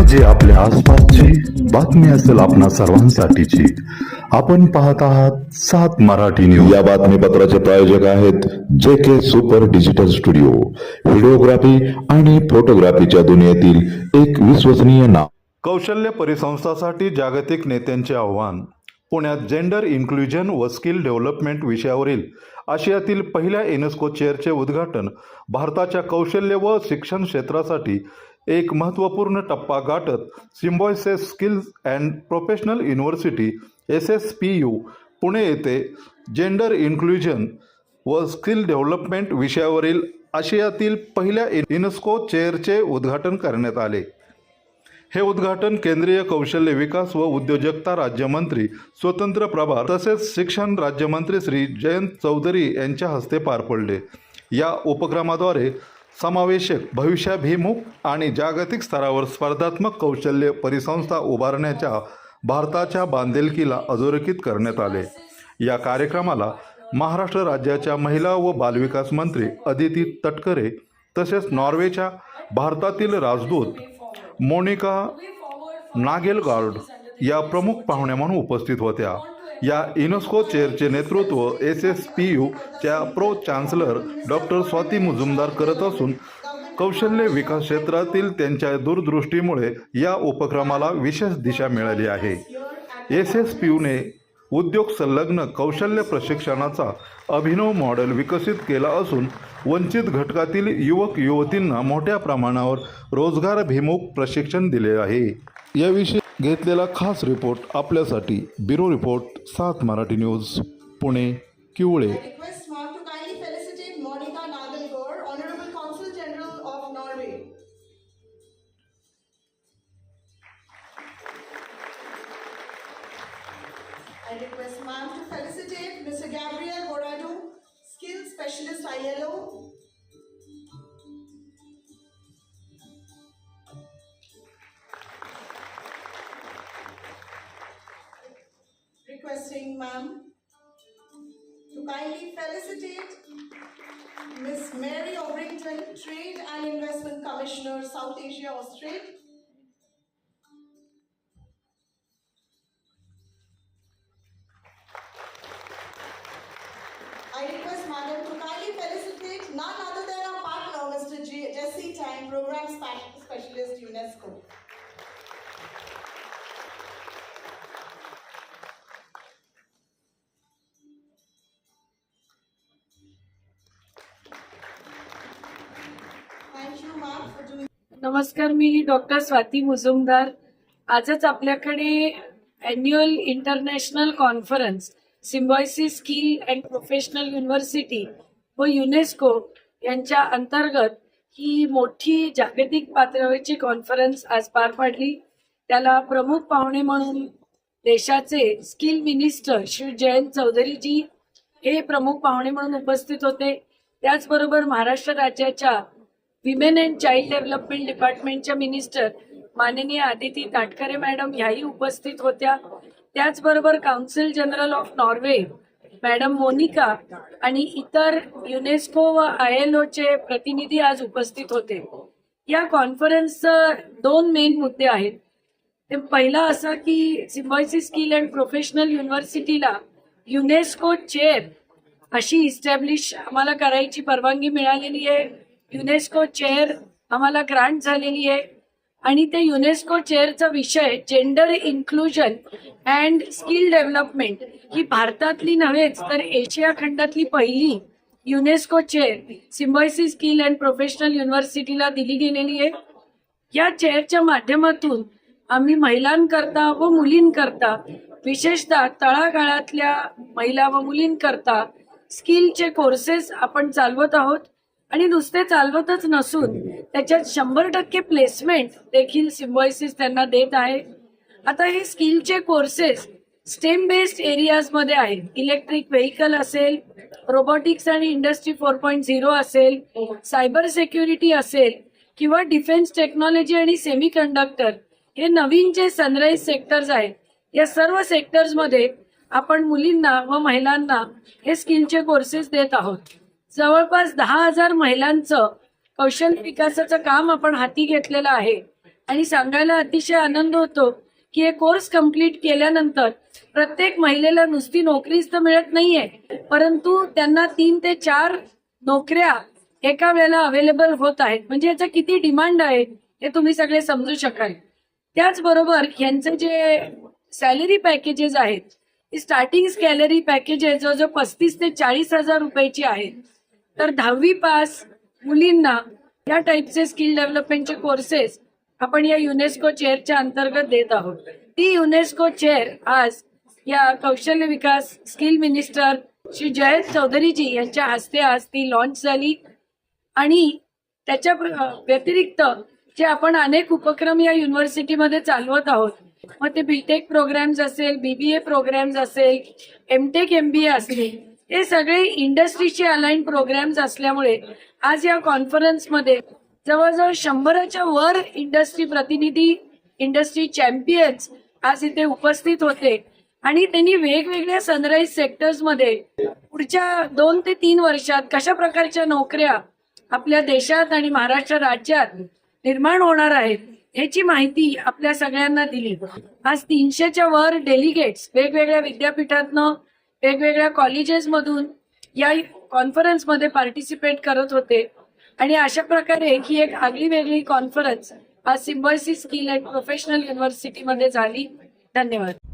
म्हणजे आपल्या आसपासची बातमी असेल आपणा सर्वांसाठीची। आपण पाहत आहात 7 मराठी न्यूज। या बातमीपत्राचे प्रायोजक आहेत JK super digital studio, videography आणि फोटोग्राफीच्या दुनियेतील एक विश्वसनीय नाव। कौशल्य परिसंस्थासाठी जागतिक नेत्यांचे आव्हान। पुण्यात जेंडर इन्क्ल्युजन व स्किल डेव्हलपमेंट विषयावरील आशियातील पहिल्या युनेस्को चेअरचे उद्घाटन भारताच्या कौशल्य व शिक्षण क्षेत्रासाठी एक महत्त्वपूर्ण टप्पा गाठत symbiosis skills and professional university SSPU Pune येथे जेंडर इन्क्ल्युजन व स्किल डेव्हलपमेंट विषयावरील आशियातील पहिल्या युनेस्को चेअरचे उद्घाटन करण्यात आले। हे उद्घाटन केंद्रीय कौशल्य विकास व उद्योजकता राज्यमंत्री स्वतंत्र प्रभार तसेच शिक्षण राज्यमंत्री श्री जयंत चौधरी यांच्या हस्ते पार पडले। या उपक्रमाद्वारे समावेशक, भविष्याभिमुख आणि जागतिक स्तरावर स्पर्धात्मक कौशल्य परिसंस्था उभारण्याच्या भारताच्या बांधिलकीला अधोरेखित करण्यात आले। या कार्यक्रमाला महाराष्ट्र राज्याच्या महिला व बालविकास मंत्री अदिती तटकरे तसेच नॉर्वेच्या भारतातील राजदूत मोनिका नागेलगार्ड या प्रमुख पाहुण्या म्हणून उपस्थित होत्या। या युनेस्को चेअरचे नेतृत्व SSPU च्या pro chancellor doctor Swati Mujumdar करत असून कौशल्य विकास क्षेत्रातील त्यांच्या दूरदृष्टीमुळे या उपक्रमाला विशेष दिशा मिळाली आहे। SSPUने उद्योग संलग्न कौशल्य प्रशिक्षणाचा अभिनव मॉडेल विकसित केला असून वंचित घटकातील युवक युवतींना मोठ्या प्रमाणावर रोजगाराभिमुख प्रशिक्षण दिले आहे। याविषयी घेतलेला खास रिपोर्ट आपल्यासाठी। Bureau report 7 Marathi news, Pune, Kiwale. I request ma'am to felicitate Mr. Gabriel Borado, Skill Specialist ILO. Requesting ma'am to kindly felicitate Miss Mary Obrington, Trade and Investment Commissioner, South Asia, Australia. I request Madam to kindly felicitate none other than our partner, Mr. Jesse Tang, Program Specialist, UNESCO. Thank you, ma'am, for doing. नमस्कार, मी doctor Swati Mujumdar. आजच आपल्याकडे annual international conference symbiosis skill and professional university व UNESCO यांच्या अंतर्गत ही मोठी जागतिक पातळीवरची conference आज पार पडली। त्याला प्रमुख पाहुणे म्हणून देशाचे स्किल मिनिस्टर श्री जयंत चौधरीजी हे प्रमुख पाहुणे म्हणून उपस्थित होते। त्याचबरोबर महाराष्ट्र राज्याच्या विमेन अँड चाइल्ड डेव्हलपमेंट डिपार्टमेंटच्या मिनिस्टर माननीय अदिती ताटकरे मॅडम ह्याही उपस्थित होत्या। त्याचबरोबर council general of Norway madam Monica आणि इतर युनेस्को व ILO चे प्रतिनिधी आज उपस्थित होते। या कॉन्फरन्सचे 2 मेन मुद्दे आहेत। ते पहिला असा की सिम्बायोसिस स्किल अँड प्रोफेशनल युनिव्हर्सिटीला युनेस्को चेअर अशी इस्टॅब्लिश आम्हाला करायची परवानगी मिळालेली आहे। युनेस्को चेअर आम्हाला ग्रांट झालेली आहे आणि ते युनेस्को चेअरचा विषय gender inclusion and skill development ही भारतातली नव्हेच तर एशिया खंडातली पहिली UNESCO chair Symbiosis skill and professional युनिव्हर्सिटीला दिली गेलेली आहे। या चेअरच्या माध्यमातून आम्ही महिलांकरता व मुलींकरता, विशेषतः तळागाळातल्या महिला व मुलींकरता स्किलचे कोर्सेस आपण चालवत आहोत आणि नुसते चालवतच नसून त्याच्यात 100% प्लेसमेंट देखील सिम्बायोसिस त्यांना देत आहे। आता हे स्किलचे कोर्सेस स्टेम बेस्ड एरियाज मध्ये आहेत। इलेक्ट्रिक व्हेकल असेल, रोबोटिक्स आणि इंडस्ट्री 4.0 असेल, सायबर सिक्युरिटी असेल किंवा डिफेन्स टेक्नॉलॉजी आणि सेमी कंडक्टर हे नवीन जे सनराइज सेक्टर्स आहेत, या सर्व सेक्टर्स मध्ये आपण मुलींना व महिलांना हे स्किलचे कोर्सेस देत आहोत। जवळपास 10,000 महिलांचं कौशल्य विकासाचं काम आपण हाती घेतलेलं आहे आणि सांगायला अतिशय आनंद होतो की हे कोर्स कंप्लीट केल्यानंतर प्रत्येक महिलेला नुसती नोकरीच तर मिळत नाहीये, परंतु त्यांना 3 ते 4 नोकऱ्या एका वेळेला अवेलेबल होत आहेत. म्हणजे याचा किती डिमांड आहे हे तुम्ही सगळे समजू शकाल. त्याचबरोबर यांचे जे सॅलरी पॅकेजेस आहेत, स्टार्टिंग सॅलरी पॅकेजेस जवळजवळ 35 ते 40 हजार रुपयाची आहेत. तर 10वी पास मुलींना या टाईपचे स्किल डेव्हलपमेंटचे कोर्सेस आपण या युनेस्को चेअरच्या अंतर्गत देत आहोत. ती युनेस्को चेअर आज या कौशल्य विकास स्किल मिनिस्टर श्री जयंत चौधरीजी यांच्या हस्ते आज ती लॉन्च झाली. आणि त्याच्या व्यतिरिक्त जे आपण अनेक उपक्रम या युनिव्हर्सिटीमध्ये चालवत आहोत, मग ते बीटेक प्रोग्राम्स असेल, BBA प्रोग्राम्स असेल, MTech MBA असतील, हे सगळे इंडस्ट्रीशी अलाइन प्रोग्राम्स असल्यामुळे आज या कॉन्फरन्समध्ये जवळजवळ 100च्या वर इंडस्ट्री प्रतिनिधी, इंडस्ट्री चॅम्पियन्स आज इथे उपस्थित होते. आणि त्यांनी वेगवेगळ्या सनराईज सेक्टर्समध्ये पुढच्या 2 ते 3 वर्षात कशा प्रकारच्या नोकऱ्या आपल्या देशात आणि महाराष्ट्र राज्यात निर्माण होणार आहेत ह्याची माहिती आपल्या सगळ्यांना दिली. आज 300च्या वर डेलिगेट्स वेगवेगळ्या विद्यापीठातनं, वेगवेगळ्या कॉलेजेसमधून या कॉन्फरन्समध्ये पार्टिसिपेट करत होते. आणि अशा प्रकारे ही एक आगळी वेगळी कॉन्फरन्स आज सिम्बायोसिस स्किल अँड प्रोफेशनल युनिव्हर्सिटीमध्ये झाली. धन्यवाद.